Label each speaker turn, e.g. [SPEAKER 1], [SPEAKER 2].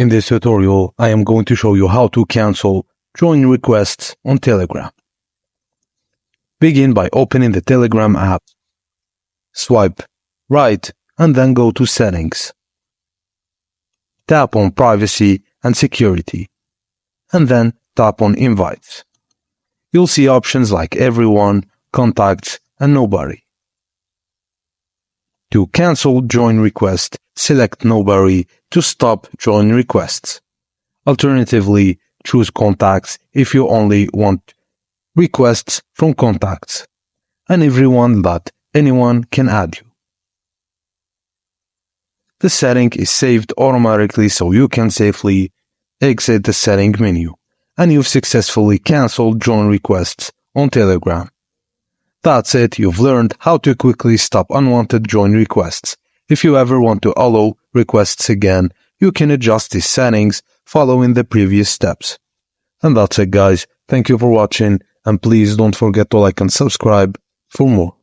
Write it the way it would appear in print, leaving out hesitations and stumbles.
[SPEAKER 1] In this tutorial, I am going to show you how to cancel join requests on Telegram. Begin by opening the Telegram app. Swipe right and then go to Settings. Tap on Privacy and Security, and then tap on Invites. You'll see options like Everyone, Contacts, and Nobody. To cancel join request, select Nobody to stop join requests. Alternatively, choose Contacts if you only want requests from contacts, and Everyone that anyone can add you. The setting is saved automatically so you can safely exit the setting menu, and you've successfully canceled join requests on Telegram. That's it, you've learned how to quickly stop unwanted join requests. If you ever want to allow requests again, you can adjust these settings following the previous steps. And that's it guys, thank you for watching, and please don't forget to like and subscribe for more.